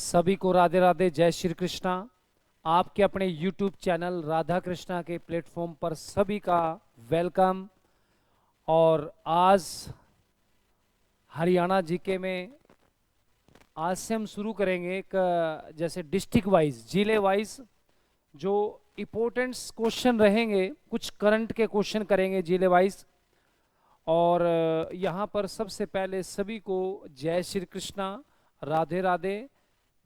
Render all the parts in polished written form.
सभी को राधे राधे, जय श्री कृष्णा। आपके अपने YouTube चैनल राधा कृष्णा के प्लेटफॉर्म पर सभी का वेलकम। और आज हरियाणा जीके में आज से हम शुरू करेंगे एक जैसे डिस्ट्रिक्ट वाइज, जिले वाइज जो इम्पोर्टेंट्स क्वेश्चन रहेंगे, कुछ करंट के क्वेश्चन करेंगे जिले वाइज। और यहाँ पर सबसे पहले सभी को जय श्री कृष्णा, राधे राधे।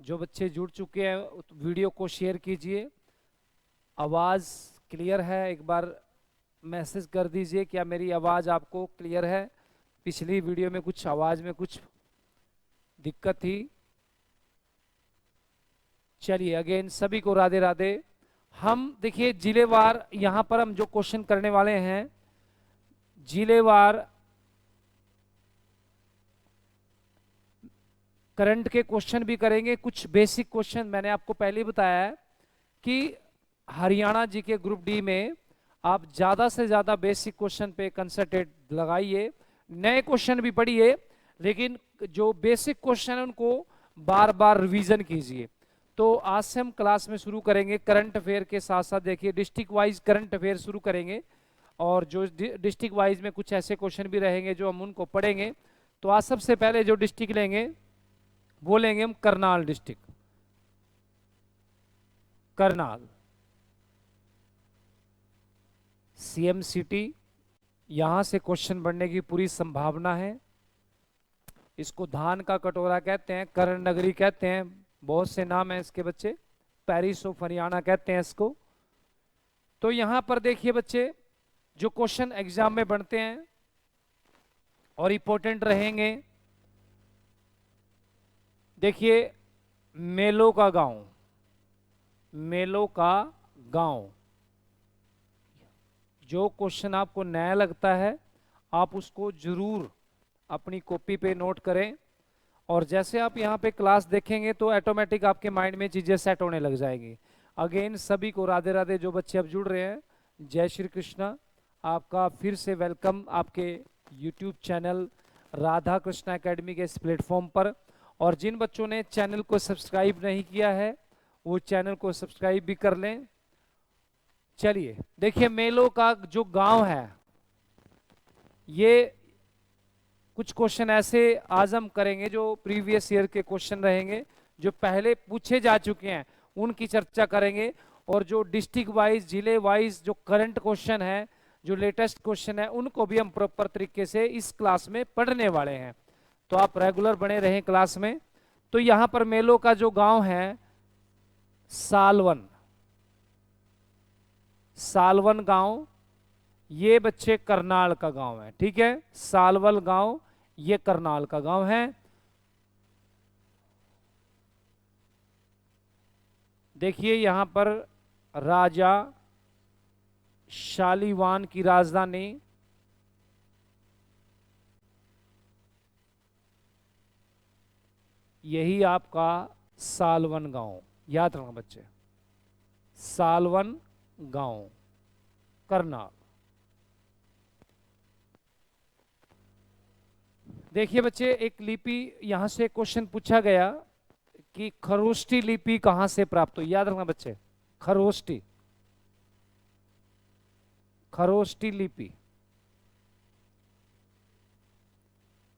जो बच्चे जुड़ चुके हैं वीडियो को शेयर कीजिए। आवाज़ क्लियर है? एक बार मैसेज कर दीजिए क्या मेरी आवाज़ आपको क्लियर है। पिछली वीडियो में कुछ आवाज़ में कुछ दिक्कत थी। चलिए अगेन सभी को राधे राधे। हम देखिए जिलेवार यहाँ पर हम जो क्वेश्चन करने वाले हैं, जिलेवार करंट के क्वेश्चन भी करेंगे, कुछ बेसिक क्वेश्चन। मैंने आपको पहले ही बताया है कि हरियाणा जी के ग्रुप डी में आप ज़्यादा से ज़्यादा बेसिक क्वेश्चन पे कंसंट्रेट लगाइए। नए क्वेश्चन भी पढ़िए, लेकिन जो बेसिक क्वेश्चन है उनको बार बार रिवीजन कीजिए। तो आज से हम क्लास में शुरू करेंगे करंट अफेयर के साथ साथ देखिए डिस्ट्रिक्ट वाइज करंट अफेयर शुरू करेंगे। और जो डिस्ट्रिक्ट वाइज में कुछ ऐसे क्वेश्चन भी रहेंगे जो हम उनको पढ़ेंगे। तो आज सबसे पहले जो डिस्ट्रिक्ट लेंगे वो लेंगे हम Karnal district. Karnal CM city, यहां से क्वेश्चन बनने की पूरी संभावना है। इसको धान का कटोरा कहते हैं, कर्ण नगरी कहते हैं, बहुत से नाम है इसके बच्चे, पेरिस ऑफ हरियाणा कहते हैं इसको। तो यहां पर देखिए बच्चे जो क्वेश्चन एग्जाम में बनते हैं और इंपॉर्टेंट रहेंगे। देखिए मेलो का गांव, मेलो का गांव, जो क्वेश्चन आपको नया लगता है आप उसको जरूर अपनी कॉपी पे नोट करें। और जैसे आप यहाँ पे क्लास देखेंगे तो ऑटोमेटिक आपके माइंड में चीजें सेट होने लग जाएंगी। अगेन सभी को राधे राधे। जो बच्चे अब जुड़ रहे हैं जय श्री कृष्णा, आपका फिर से वेलकम आपके YouTube channel Radha Krishna academy के इस प्लेटफॉर्म पर। और जिन बच्चों ने चैनल को सब्सक्राइब नहीं किया है वो चैनल को सब्सक्राइब भी कर लें। चलिए देखिए मेलो का जो गांव है, ये कुछ क्वेश्चन ऐसे आज हम करेंगे जो प्रीवियस ईयर के क्वेश्चन रहेंगे, जो पहले पूछे जा चुके हैं उनकी चर्चा करेंगे। और जो डिस्ट्रिक्ट वाइज, जिले वाइज जो करंट क्वेश्चन है, जो लेटेस्ट क्वेश्चन है, उनको भी हम प्रॉपर तरीके से इस क्लास में पढ़ने वाले हैं। तो आप रेगुलर बने रहें क्लास में। तो यहां पर मेलो का जो गांव है सालवन, सालवन गांव, ये बच्चे करनाल का गांव है। ठीक है, सालवल गांव ये करनाल का गांव है। देखिए यहां पर राजा शालीवान की राजधानी यही आपका सालवन गांव, याद रखना बच्चे, सालवन गांव करनाल। देखिए बच्चे एक लिपि यहां से क्वेश्चन पूछा गया कि खरोष्टी लिपि कहां से प्राप्त हुई। याद रखना बच्चे, खरोष्टी, खरोष्टी लिपि,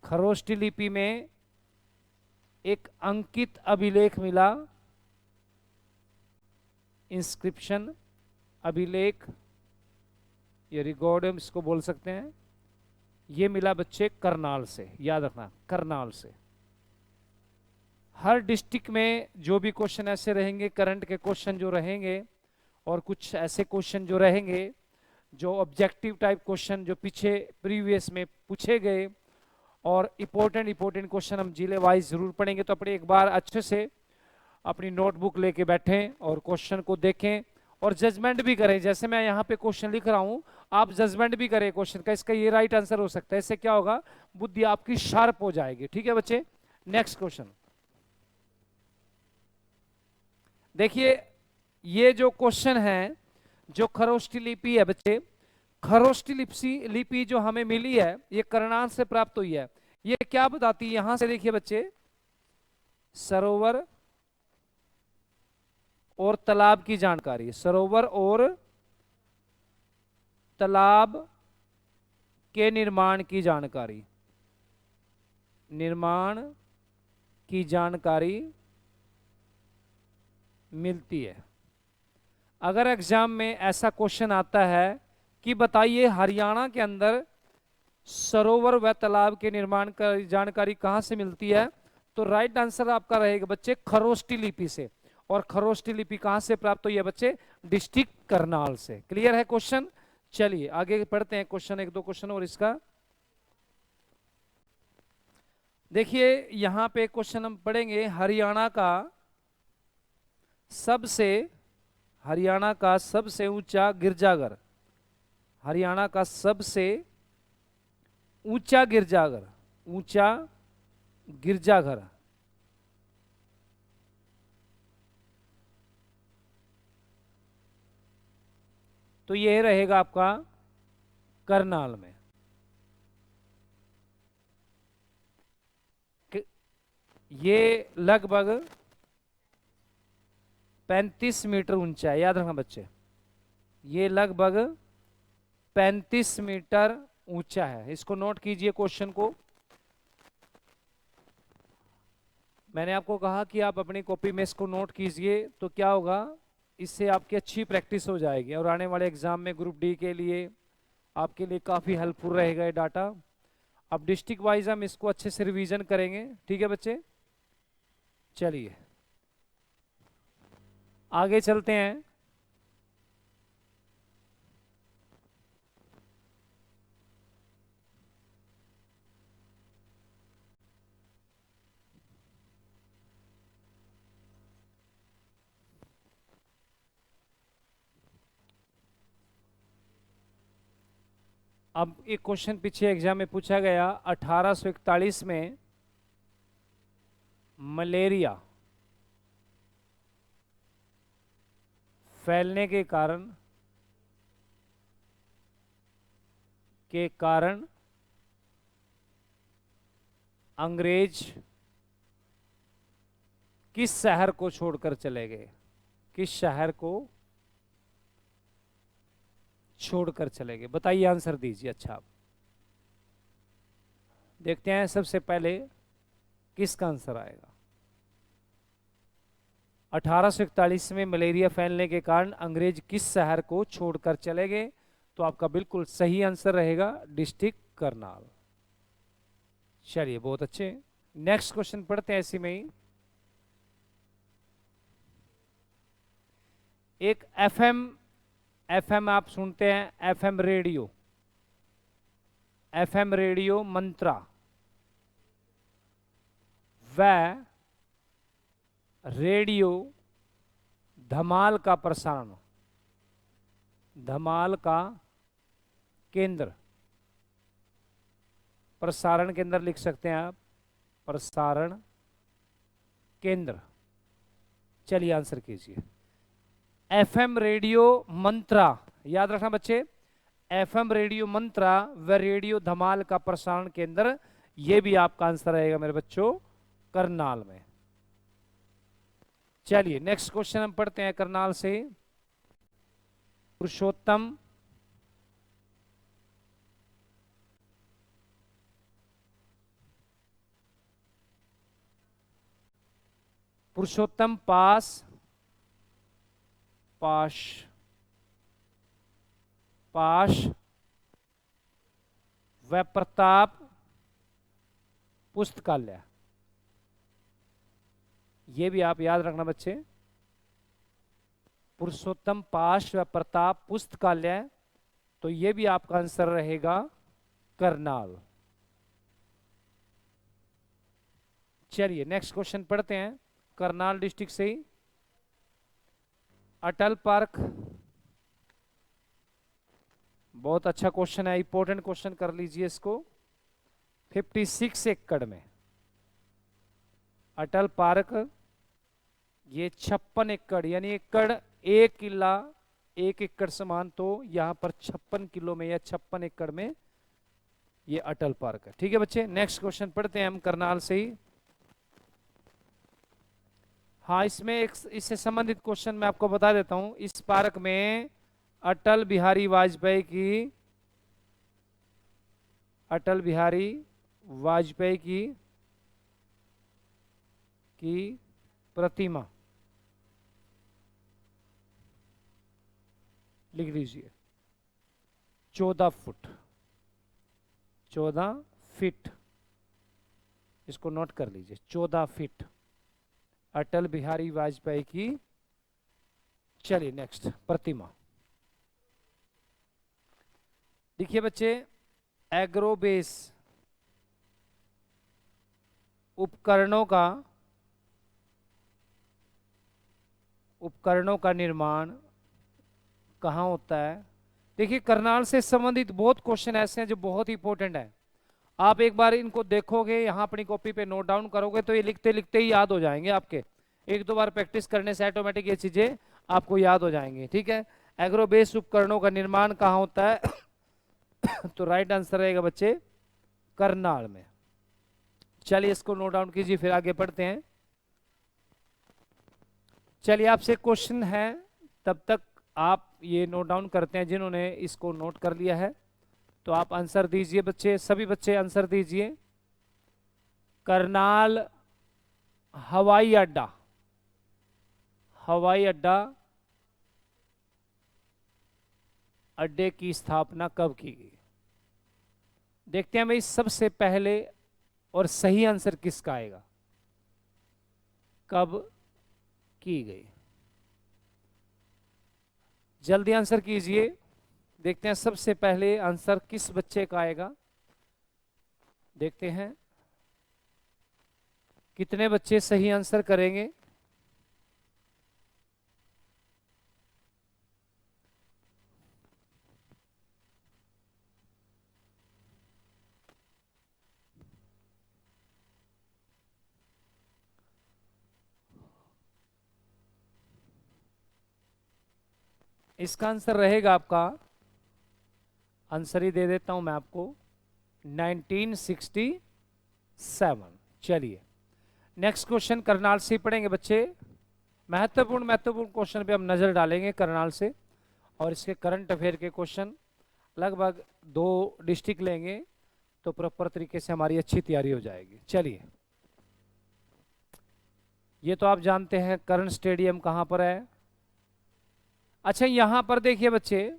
खरोष्टी लिपि में एक अंकित अभिलेख मिला, इंस्क्रिप्शन, अभिलेख, ये रिकॉर्ड हम इसको बोल सकते हैं। ये मिला बच्चे करनाल से, याद रखना करनाल से। हर डिस्ट्रिक्ट में जो भी क्वेश्चन ऐसे रहेंगे, करंट के क्वेश्चन जो रहेंगे, और कुछ ऐसे क्वेश्चन जो रहेंगे जो ऑब्जेक्टिव टाइप क्वेश्चन जो पीछे प्रीवियस में पूछे गए, और इंपॉर्टेंट क्वेश्चन हम जिले वाइज जरूर पढ़ेंगे। तो अपने एक बार अच्छे से अपनी नोटबुक लेके बैठें और क्वेश्चन को देखें और जजमेंट भी करें। जैसे मैं यहाँ पे क्वेश्चन लिख रहा हूँ, आप जजमेंट भी करें क्वेश्चन का, इसका ये राइट आंसर हो सकता है। इससे क्या होगा, बुद्धि आपकी शार्प हो जाएगी। ठीक है बच्चे, नेक्स्ट क्वेश्चन देखिए। ये जो क्वेश्चन है, जो खरोष्टी लिपि है बच्चे, खरोष्टी लिपि जो हमें मिली है ये करनाल से प्राप्त हुई है। ये क्या बताती है, यहां से देखिए बच्चे, सरोवर और तालाब की जानकारी, सरोवर और तालाब के निर्माण की जानकारी, निर्माण की जानकारी मिलती है। अगर एग्जाम में ऐसा क्वेश्चन आता है कि बताइए हरियाणा के अंदर सरोवर व तालाब के निर्माण का जानकारी कहां से मिलती है, तो राइट आंसर आपका रहेगा बच्चे खरोष्टी लिपि से। और खरोष्टी लिपि कहां से प्राप्त हुई है बच्चे? डिस्ट्रिक्ट करनाल से। क्लियर है क्वेश्चन? चलिए आगे पढ़ते हैं क्वेश्चन, एक दो क्वेश्चन और इसका। देखिए यहां पे क्वेश्चन हम पढ़ेंगे, हरियाणा का सबसे ऊंचा गिरजाघर, हरियाणा का सबसे ऊंचा गिरजाघर, ऊंचा गिरजाघर तो यह रहेगा आपका करनाल में। ये लगभग 35 मीटर ऊंचा है, याद रखना बच्चे, ये लगभग 35 मीटर ऊंचा है। इसको नोट कीजिए क्वेश्चन को। मैंने आपको कहा कि आप अपनी कॉपी में इसको नोट कीजिए, तो क्या होगा, इससे आपकी अच्छी प्रैक्टिस हो जाएगी और आने वाले एग्जाम में ग्रुप डी के लिए आपके लिए काफ़ी हेल्पफुल रहेगा ये डाटा। अब डिस्ट्रिक्ट वाइज हम इसको अच्छे से रिवीजन करेंगे, ठीक है बच्चे। चलिए आगे चलते हैं। अब एक क्वेश्चन पीछे एग्जाम में पूछा गया, 1841 में मलेरिया फैलने के कारण अंग्रेज किस शहर को छोड़कर चले गए? किस शहर को छोड़कर चले गए? बताइए, आंसर दीजिए। अच्छा देखते हैं सबसे पहले किसका आंसर आएगा। 1841 में मलेरिया फैलने के कारण अंग्रेज किस शहर को छोड़कर चले गए? तो आपका बिल्कुल सही आंसर रहेगा डिस्ट्रिक्ट करनाल। चलिए बहुत अच्छे, नेक्स्ट क्वेश्चन पढ़ते हैं ऐसे में ही। एक एफएम आप सुनते हैं, एफएम रेडियो मंत्रा व रेडियो धमाल का प्रसारण, धमाल का केंद्र, प्रसारण केंद्र लिख सकते हैं आप, प्रसारण केंद्र। चलिए आंसर कीजिए। एफएम रेडियो मंत्रा, याद रखना बच्चे, एफएम रेडियो मंत्रा व रेडियो धमाल का प्रसारण केंद्र, ये भी आपका आंसर रहेगा मेरे बच्चों करनाल में। चलिए नेक्स्ट क्वेश्चन हम पढ़ते हैं करनाल से। पुरुषोत्तम पाश व प्रताप पुस्तकालय, ये भी आप याद रखना बच्चे, पुरुषोत्तम पाश व प्रताप पुस्तकालय, तो ये भी आपका आंसर रहेगा करनाल। चलिए नेक्स्ट क्वेश्चन पढ़ते हैं करनाल डिस्ट्रिक्ट से ही। अटल पार्क, बहुत अच्छा क्वेश्चन है, इंपॉर्टेंट क्वेश्चन कर लीजिए इसको। 56 एकड़ में अटल पार्क, ये 56 एकड़, यानी एकड़ एक किला, एक एकड़ समान, तो यहां पर 56 किलो में या 56 एकड़ में ये अटल पार्क है। ठीक है बच्चे, नेक्स्ट क्वेश्चन पढ़ते हैं हम करनाल से ही। हाँ, इसमें एक इससे संबंधित क्वेश्चन मैं आपको बता देता हूं। इस पार्क में अटल बिहारी वाजपेयी की अटल बिहारी वाजपेयी की प्रतिमा लिख लीजिए 14 फुट, 14 फीट, इसको नोट कर लीजिए 14 फीट अटल बिहारी वाजपेयी की। चलिए नेक्स्ट प्रतिमा। देखिए बच्चे, एग्रोबेस उपकरणों का निर्माण कहाँ होता है? देखिए, करनाल से संबंधित बहुत क्वेश्चन ऐसे हैं जो बहुत इंपॉर्टेंट है। आप एक बार इनको देखोगे, यहाँ अपनी कॉपी पे नोट डाउन करोगे तो ये लिखते लिखते ही याद हो जाएंगे आपके। एक दो बार प्रैक्टिस करने से ऑटोमेटिक ये चीजें आपको याद हो जाएंगी। ठीक है, एग्रोबेस उपकरणों का निर्माण कहाँ होता है? तो राइट आंसर रहेगा बच्चे करनाल में। चलिए इसको नोट डाउन कीजिए, फिर आगे बढ़ते हैं। चलिए आपसे क्वेश्चन है, तब तक आप ये नोट डाउन करते हैं जिन्होंने इसको नोट कर लिया है। तो आप आंसर दीजिए बच्चे, सभी बच्चे आंसर दीजिए। करनाल हवाई अड्डा अड्डे की स्थापना कब की गई? देखते हैं भाई सबसे पहले और सही आंसर किसका आएगा, कब की गई। जल्दी आंसर कीजिए, देखते हैं सबसे पहले आंसर किस बच्चे का आएगा। देखते हैं कितने बच्चे सही आंसर करेंगे। इसका आंसर रहेगा आपका, आंसर ही दे देता हूं मैं आपको, 1967। चलिए नेक्स्ट क्वेश्चन करनाल से पढ़ेंगे बच्चे। महत्वपूर्ण क्वेश्चन पे हम नजर डालेंगे करनाल से, और इसके करंट अफेयर के क्वेश्चन लगभग 2 डिस्ट्रिक्ट लेंगे तो प्रॉपर तरीके से हमारी अच्छी तैयारी हो जाएगी। चलिए, ये तो आप जानते हैं कर्ण स्टेडियम कहां पर है। अच्छा, यहां पर देखिए बच्चे,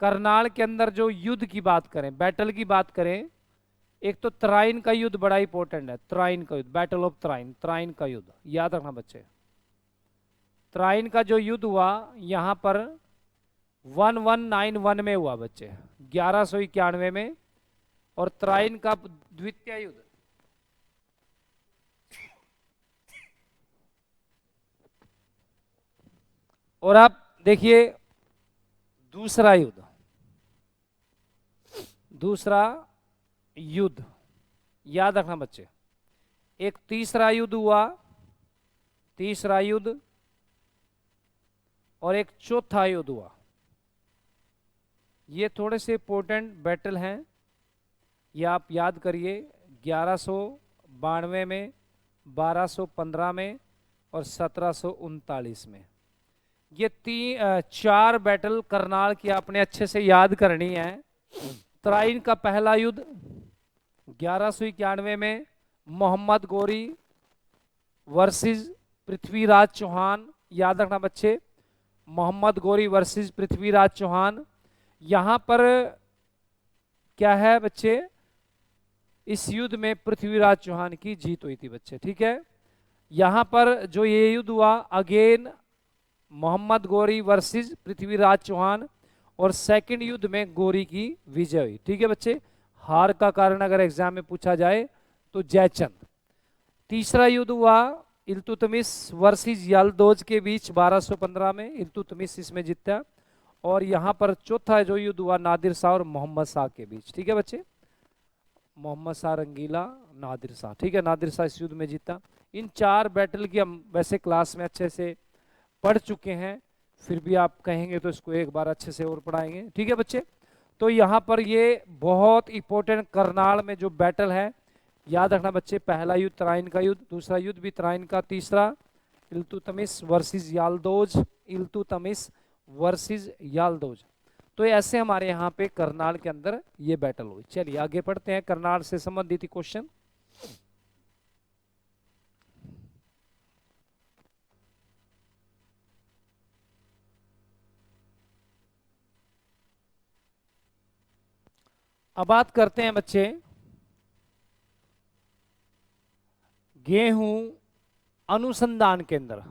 करनाल के अंदर जो युद्ध की बात करें, बैटल की बात करें, एक तो तराइन का युद्ध बड़ा इंपॉर्टेंट है। तराइन का युद्ध, बैटल ऑफ तराइन का युद्ध याद रखना बच्चे। तराइन का जो युद्ध हुआ यहां पर 1191 में हुआ बच्चे, 1191 में। और तराइन का द्वितीय युद्ध और आप देखिए दूसरा युद्ध याद रखना बच्चे। एक तीसरा युद्ध हुआ, और एक चौथा युद्ध हुआ। ये थोड़े से इंपॉर्टेंट बैटल हैं, ये आप याद करिए। 1192 में, 1215 में और 1739 में। ये 4 बैटल करनाल की आपने अच्छे से याद करनी है। तराइन का पहला युद्ध 1191 में मोहम्मद गौरी वर्सेस पृथ्वीराज चौहान, याद रखना बच्चे, मोहम्मद गौरी वर्सेस पृथ्वीराज चौहान। यहां पर क्या है बच्चे, इस युद्ध में पृथ्वीराज चौहान की जीत हुई थी बच्चे। ठीक है, यहां पर जो ये युद्ध हुआ, अगेन मोहम्मद गौरी वर्सेस पृथ्वीराज चौहान, और सेकंड युद्ध में गौरी की विजय हुई। ठीक है बच्चे, हार का कारण अगर एग्जाम में पूछा जाए तो जयचंद। तीसरा युद्ध हुआ इल्तुतमिश वर्सेस यलदौज के बीच 1215 में, इल्तुतमिश इसमें जीता। और यहाँ पर चौथा जो युद्ध हुआ नादिर शाह और मोहम्मद शाह के बीच। ठीक है बच्चे, मोहम्मद शाह रंगीला, नादिर शाह। ठीक है, नादिर शाह इस युद्ध में जीता। इन 4 बैटल की हम वैसे क्लास में अच्छे से पढ़ चुके हैं, फिर भी आप कहेंगे तो इसको एक बार अच्छे से और पढ़ाएंगे। ठीक है बच्चे, तो यहाँ पर ये बहुत इंपॉर्टेंट करनाल में जो बैटल है याद रखना बच्चे। पहला युद्ध तराइन का युद्ध, दूसरा युद्ध भी तराइन का, तीसरा इल्तुतमिश वर्सेस याल्दोज, इल्तुतमिश वर्सेस याल्दोज। तो ऐसे हमारे यहाँ पे करनाल के अंदर ये बैटल हुई। चलिए आगे पढ़ते हैं करनाल से संबंधित क्वेश्चन। अब बात करते हैं बच्चे गेहूं अनुसंधान केंद्र।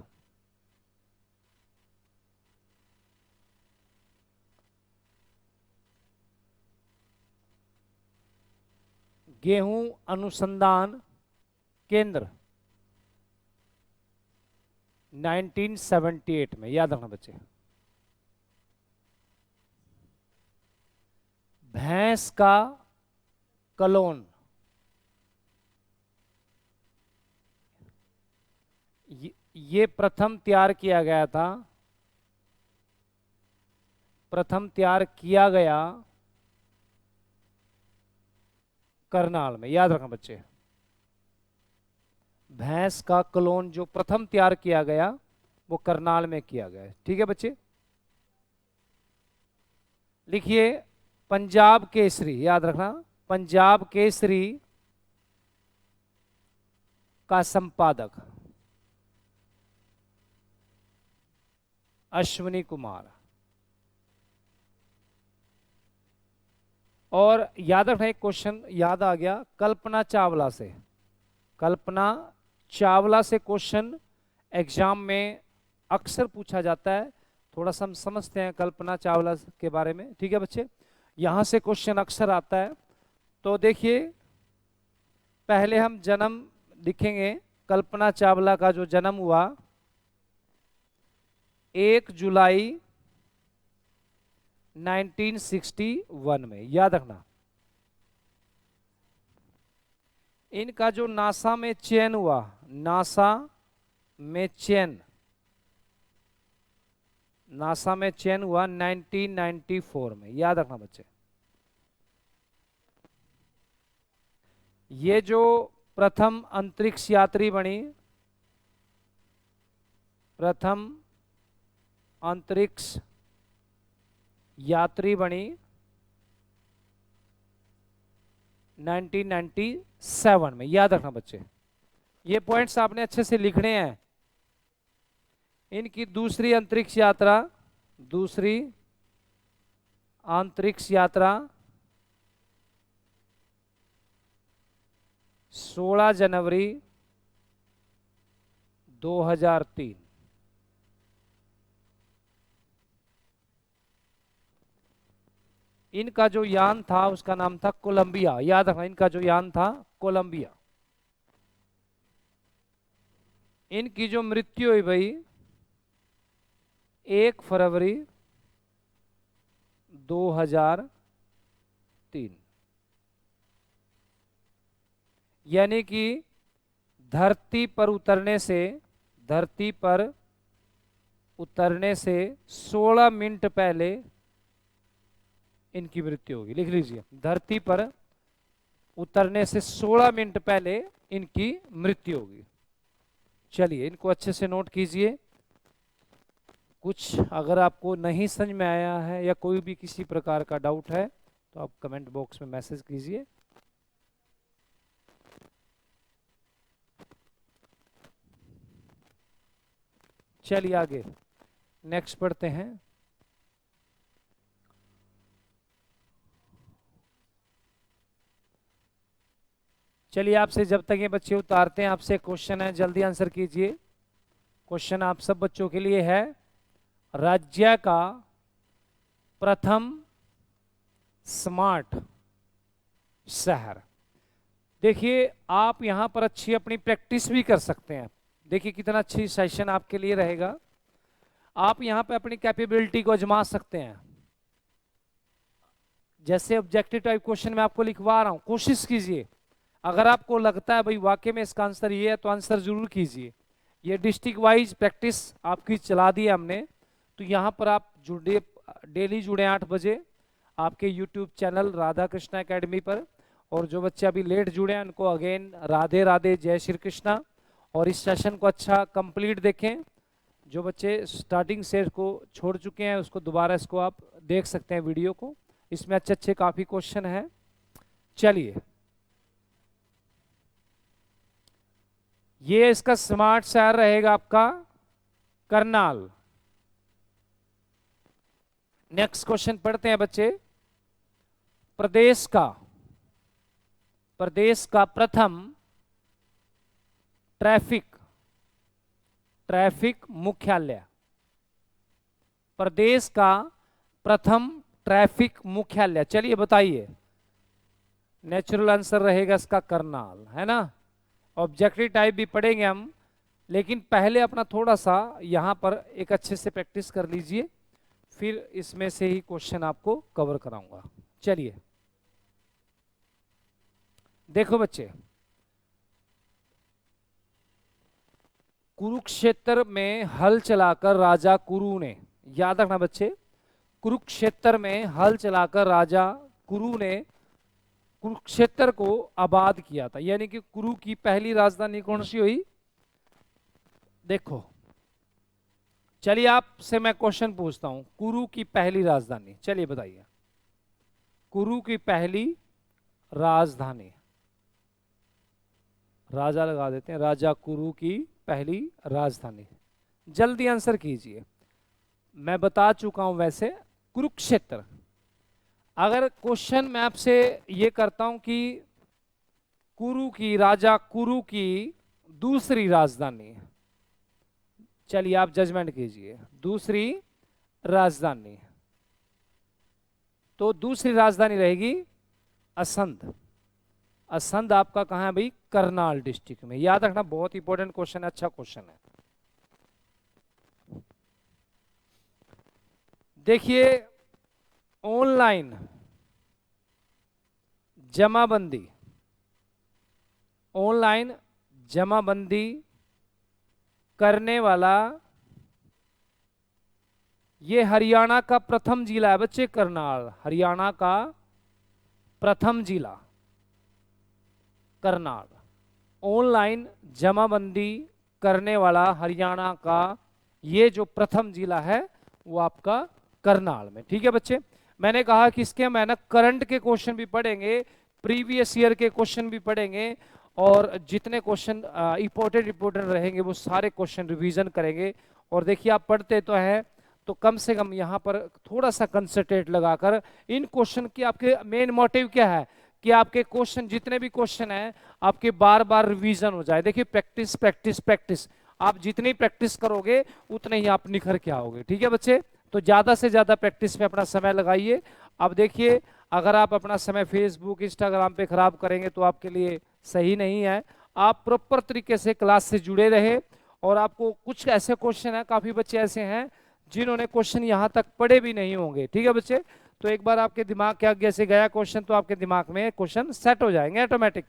गेहूं अनुसंधान केंद्र 1978 में, याद रखना बच्चे। भैंस का कलोन, ये प्रथम तैयार किया गया था, प्रथम तैयार किया गया करनाल में, याद रखना बच्चे। भैंस का क्लोन जो प्रथम तैयार किया गया वो करनाल में किया गया है। ठीक है बच्चे, लिखिए पंजाब केसरी, याद रखना पंजाब केसरी का संपादक अश्विनी कुमार। और याद रखना एक क्वेश्चन याद आ गया कल्पना चावला से, कल्पना चावला से क्वेश्चन एग्जाम में अक्सर पूछा जाता है। थोड़ा सा हम समझते हैं कल्पना चावला के बारे में। ठीक है बच्चे, यहां से क्वेश्चन अक्सर आता है। तो देखिए पहले हम जन्म लिखेंगे। कल्पना चावला का जो जन्म हुआ 1 जुलाई 1961 में, याद रखना। इनका जो नासा में चयन हुआ, नासा में चयन, नासा में चयन हुआ 1994 में, याद रखना बच्चे। ये जो प्रथम अंतरिक्ष यात्री बनी, प्रथम अंतरिक्ष यात्री बनी 1997 में, याद रखना बच्चे। ये पॉइंट्स आपने अच्छे से लिखने हैं। इनकी दूसरी अंतरिक्ष यात्रा, दूसरी अंतरिक्ष यात्रा 16 जनवरी 2003। इनका जो यान था उसका नाम था कोलंबिया, याद रखना। इनका जो यान था कोलंबिया। इनकी जो मृत्यु हुई भाई 1 फरवरी 2003, यानी कि धरती पर उतरने से, धरती पर उतरने से 16 मिनट पहले इनकी मृत्यु होगी। लिख लीजिए, धरती पर उतरने से 16 मिनट पहले इनकी मृत्यु होगी। चलिए इनको अच्छे से नोट कीजिए। कुछ अगर आपको नहीं समझ में आया है या कोई भी किसी प्रकार का डाउट है तो आप कमेंट बॉक्स में मैसेज कीजिए। चलिए आगे नेक्स्ट पढ़ते हैं। चलिए आपसे जब तक ये बच्चे उतारते हैं आपसे क्वेश्चन है, जल्दी आंसर कीजिए। क्वेश्चन आप सब बच्चों के लिए है, राज्य का प्रथम स्मार्ट शहर। देखिए आप यहां पर अच्छी अपनी प्रैक्टिस भी कर सकते हैं। देखिए कितना अच्छी सेशन आपके लिए रहेगा। आप यहां पे अपनी कैपेबिलिटी को आजमा सकते हैं। जैसे ऑब्जेक्टिव टाइप क्वेश्चन मैं आपको लिखवा रहा हूं, कोशिश कीजिए। अगर आपको लगता है भाई वाकई में इसका आंसर ये है तो आंसर जरूर कीजिए। ये डिस्ट्रिक्ट वाइज प्रैक्टिस आपकी चला दी है हमने। तो यहाँ पर आप जुड़े, डेली जुड़े 8 बजे आपके YouTube channel Radha Krishna academy पर। और जो बच्चे अभी लेट जुड़े हैं उनको अगेन राधे राधे, जय श्री कृष्णा। और इस सेशन को अच्छा कंप्लीट देखें। जो बच्चे स्टार्टिंग से को छोड़ चुके हैं उसको दोबारा इसको आप देख सकते हैं वीडियो को, इसमें अच्छे अच्छे काफी क्वेश्चन हैं। चलिए, ये इसका स्मार्ट शहर रहेगा आपका करनाल। नेक्स्ट क्वेश्चन पढ़ते हैं बच्चे। प्रदेश का प्रथम ट्रैफिक मुख्यालय, प्रदेश का प्रथम ट्रैफिक मुख्यालय, चलिए बताइए। नेचुरल आंसर रहेगा इसका करनाल, है ना। ऑब्जेक्टिव टाइप भी पढ़ेंगे हम, लेकिन पहले अपना थोड़ा सा यहां पर एक अच्छे से प्रैक्टिस कर लीजिए, फिर इसमें से ही क्वेश्चन आपको कवर कराऊंगा। चलिए देखो बच्चे, कुरुक्षेत्र में हल चलाकर राजा कुरु ने, याद रखना बच्चे, कुरुक्षेत्र में हल चलाकर राजा कुरु ने कुरुक्षेत्र को आबाद किया था। यानी कि कुरु की पहली राजधानी कौन सी हुई? देखो, चलिए आपसे मैं क्वेश्चन पूछता हूं, कुरु की पहली राजधानी, चलिए बताइए। कुरु की पहली राजधानी, राजा लगा देते हैं, राजा कुरु की पहली राजधानी, जल्दी आंसर कीजिए। मैं बता चुका हूं वैसे, कुरुक्षेत्र। अगर क्वेश्चन मैं आपसे ये करता हूं कि राजा कुरु की दूसरी राजधानी, चलिए आप जजमेंट कीजिए, दूसरी राजधानी, तो दूसरी राजधानी रहेगी असंध। असंध आपका कहां है भाई? करनाल डिस्ट्रिक्ट में। याद रखना, बहुत इंपॉर्टेंट क्वेश्चन है, अच्छा क्वेश्चन है। देखिए, ऑनलाइन जमाबंदी, ऑनलाइन जमाबंदी करने वाला ये हरियाणा का प्रथम जिला है बच्चे, करनाल। हरियाणा का प्रथम जिला करनाल। ऑनलाइन जमाबंदी करने वाला हरियाणा का ये जो प्रथम जिला है वो आपका करनाल में। ठीक है बच्चे, मैंने कहा कि इसके हम है ना करंट के क्वेश्चन भी पढ़ेंगे, प्रीवियस ईयर के क्वेश्चन भी पढ़ेंगे, और जितने क्वेश्चन इंपॉर्टेंट रहेंगे वो सारे क्वेश्चन रिवीजन करेंगे। और देखिए, आप पढ़ते तो हैं, तो कम से कम यहाँ पर थोड़ा सा कंसंट्रेट लगाकर इन क्वेश्चन की, आपके मेन मोटिव क्या है कि आपके क्वेश्चन, जितने भी क्वेश्चन हैं, आपके बार बार रिवीजन हो जाए। देखिए, प्रैक्टिस प्रैक्टिस प्रैक्टिस, आप जितनी प्रैक्टिस करोगे उतने ही आप निखर के आओगे। ठीक है बच्चे, तो ज्यादा से ज्यादा प्रैक्टिस में अपना समय लगाइए। अब देखिए, अगर आप अपना समय फेसबुक इंस्टाग्राम पे खराब करेंगे तो आपके लिए सही नहीं है। आप प्रॉपर तरीके से क्लास से जुड़े रहे, और आपको कुछ ऐसे क्वेश्चन है, काफी बच्चे ऐसे हैं जिन्होंने क्वेश्चन यहां तक पढ़े भी नहीं होंगे। ठीक है बच्चे, तो एक बार आपके दिमाग के आगे से गया क्वेश्चन तो आपके दिमाग में क्वेश्चन सेट हो जाएंगे ऑटोमेटिक।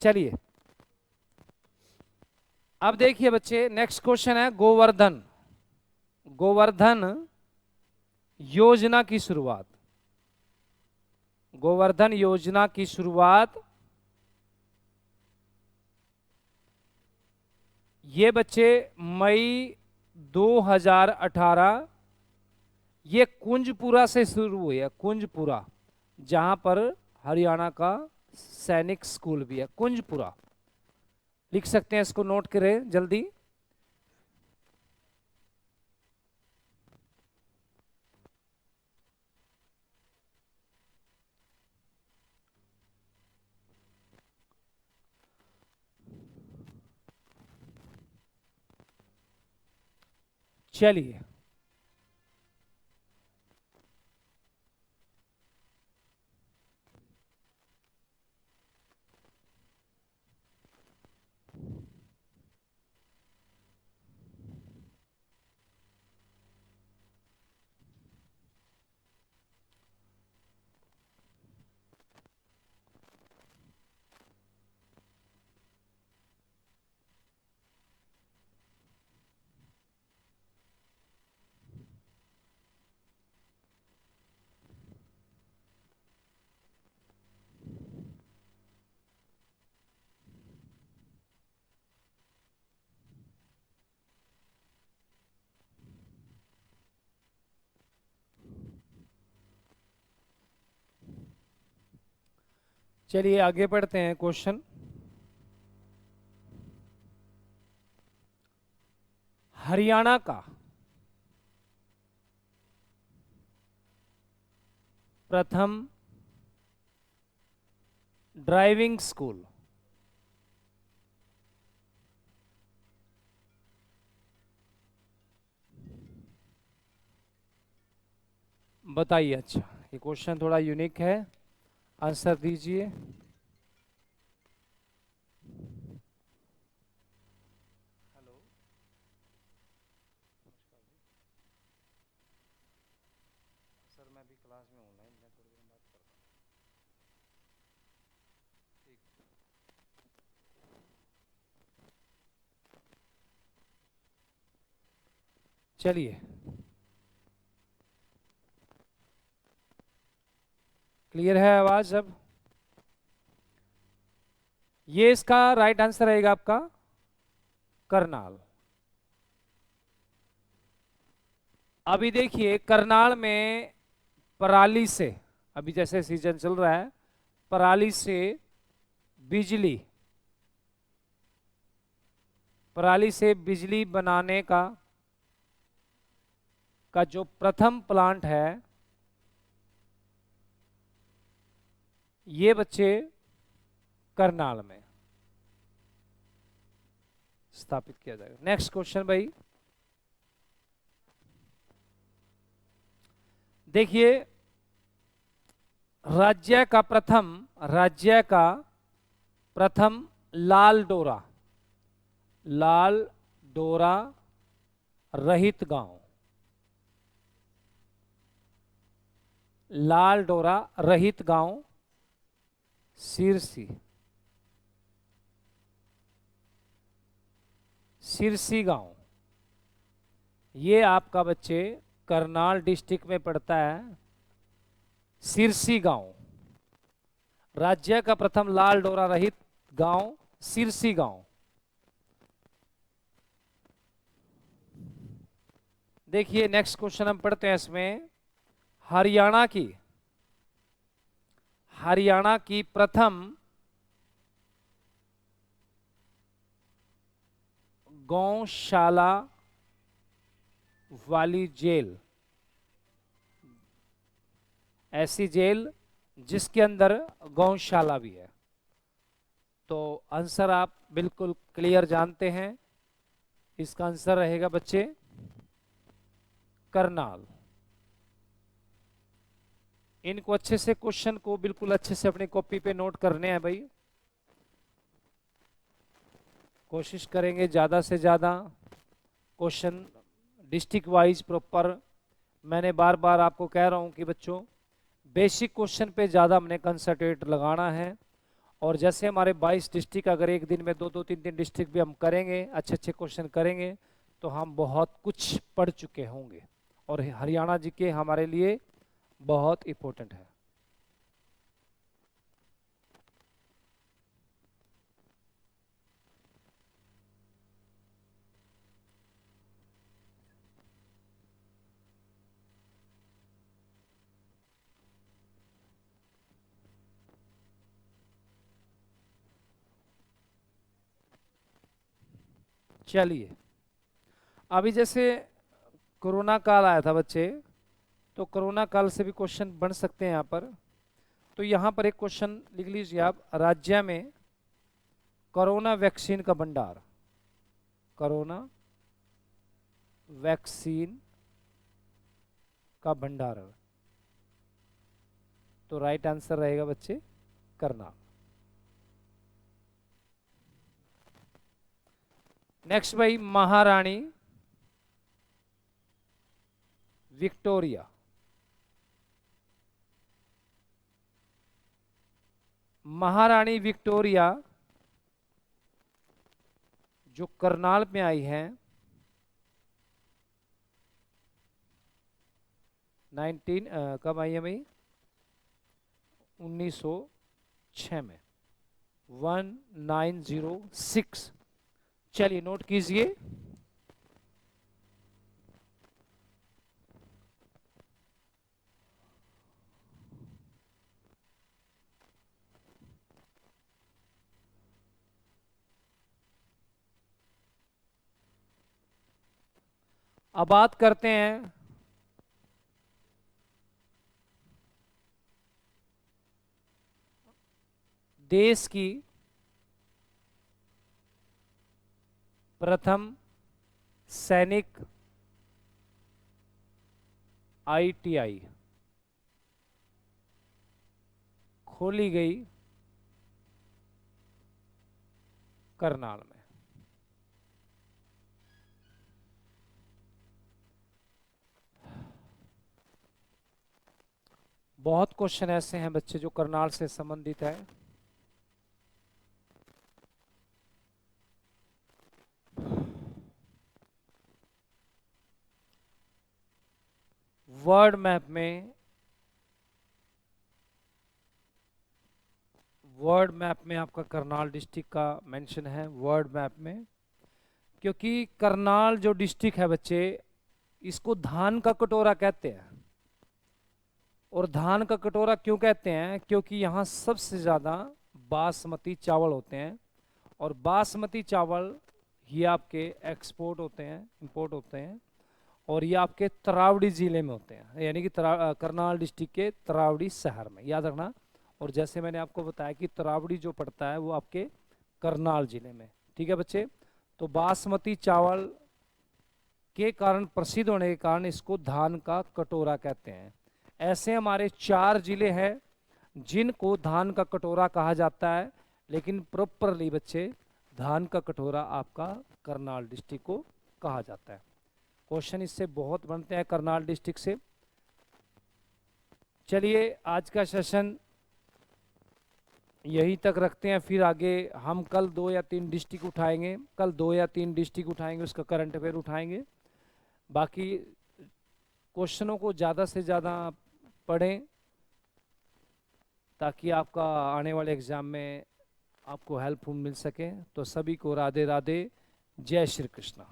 चलिए, अब देखिए बच्चे, नेक्स्ट क्वेश्चन है गोवर्धन, गोवर्धन योजना की शुरुआत, गोवर्धन योजना की शुरुआत ये बच्चे मई 2018 ये कुंजपुरा से शुरू हुई है। कुंजपुरा, जहां पर हरियाणा का सैनिक स्कूल भी है, कुंजपुरा लिख सकते हैं, इसको नोट करें जल्दी। चलिए, चलिए आगे बढ़ते हैं। क्वेश्चन, हरियाणा का प्रथम ड्राइविंग स्कूल बताइए। अच्छा, ये क्वेश्चन थोड़ा यूनिक है, आंसर दीजिए। हेलो, सर मैं भी क्लास में ऑनलाइन, मैं थोड़ी देर बात करता हूँ। ठीक, चलिए, क्लियर है आवाज अब? ये इसका राइट आंसर रहेगा आपका करनाल। अभी देखिए, करनाल में पराली से, अभी जैसे सीजन चल रहा है, पराली से बिजली, पराली से बिजली बनाने का जो प्रथम प्लांट है, ये बच्चे करनाल में स्थापित किया जाएगा। नेक्स्ट क्वेश्चन भाई, देखिए, राज्य का प्रथम लाल डोरा, लाल डोरा रहित गांव, लाल डोरा रहित गांव सिरसी, सिरसी गांव, ये आपका बच्चे करनाल डिस्ट्रिक्ट में पड़ता है। सिरसी गांव, राज्य का प्रथम लाल डोरा रहित गांव सिरसी गांव। देखिए नेक्स्ट क्वेश्चन हम पढ़ते हैं इसमें, हरियाणा की, हरियाणा की प्रथम गौशाला वाली जेल, ऐसी जेल जिसके अंदर गौशाला भी है। तो आंसर आप बिल्कुल क्लियर जानते हैं, इसका आंसर रहेगा बच्चे करनाल। इनको अच्छे से, क्वेश्चन को बिल्कुल अच्छे से अपनी कॉपी पे नोट करने हैं भाई। कोशिश करेंगे ज़्यादा से ज़्यादा क्वेश्चन डिस्ट्रिक्ट वाइज प्रॉपर। मैंने बार बार आपको कह रहा हूं कि बच्चों, बेसिक क्वेश्चन पे ज़्यादा हमने कंसंट्रेट लगाना है। और जैसे हमारे 22 डिस्ट्रिक्ट, अगर एक दिन में 2-2 3-3 डिस्ट्रिक्ट भी हम करेंगे, अच्छे अच्छे क्वेश्चन करेंगे, तो हम बहुत कुछ पढ़ चुके होंगे। और हरियाणा जी के हमारे लिए बहुत इम्पोर्टेंट है। चलिए, अभी जैसे कोरोना काल आया था बच्चे, तो कोरोना काल से भी क्वेश्चन बन सकते हैं यहाँ पर। तो यहाँ पर एक क्वेश्चन लिख लीजिए आप, राज्य में कोरोना वैक्सीन का भंडार, कोरोना वैक्सीन का भंडारण। तो राइट आंसर रहेगा बच्चे करनाल। नेक्स्ट भाई, महारानी विक्टोरिया, महारानी विक्टोरिया जो करनाल में आई है 19 कब आई है भाई? 1906 में, 1906। चलिए नोट कीजिए। अब बात करते हैं देश की प्रथम सैनिक आईटीआई खोली गई करनाल में। बहुत क्वेश्चन ऐसे हैं बच्चे जो करनाल से संबंधित है। वर्ल्ड मैप में आपका करनाल डिस्ट्रिक्ट का मेंशन है वर्ल्ड मैप में, क्योंकि करनाल जो डिस्ट्रिक्ट है बच्चे, इसको धान का कटोरा कहते हैं। और धान का कटोरा क्यों कहते हैं? क्योंकि यहाँ सबसे ज़्यादा बासमती चावल होते हैं, और बासमती चावल ये आपके एक्सपोर्ट होते हैं, इंपोर्ट होते हैं, और ये आपके तरावड़ी ज़िले में होते हैं, यानी कि करनाल डिस्ट्रिक्ट के तरावड़ी शहर में, याद रखना। और जैसे मैंने आपको बताया कि तरावड़ी जो पड़ता है वो आपके करनाल ज़िले में। ठीक है बच्चे, तो बासमती चावल के कारण, प्रसिद्ध होने के कारण इसको धान का कटोरा कहते हैं। ऐसे हमारे 4 जिले हैं जिनको धान का कटोरा कहा जाता है, लेकिन प्रॉपरली बच्चे धान का कटोरा आपका करनाल डिस्ट्रिक्ट को कहा जाता है। क्वेश्चन इससे बहुत बनते हैं करनाल डिस्ट्रिक्ट से। चलिए आज का सेशन यहीं तक रखते हैं, फिर आगे हम कल 2 या 3 डिस्ट्रिक्ट उठाएंगे, उसका करंट अफेयर उठाएंगे। बाकी क्वेश्चनों को ज़्यादा से ज़्यादा पढ़ें ताकि आपका आने वाले एग्ज़ाम में आपको हेल्पफुल मिल सके। तो सभी को राधे राधे, जय श्री कृष्णा।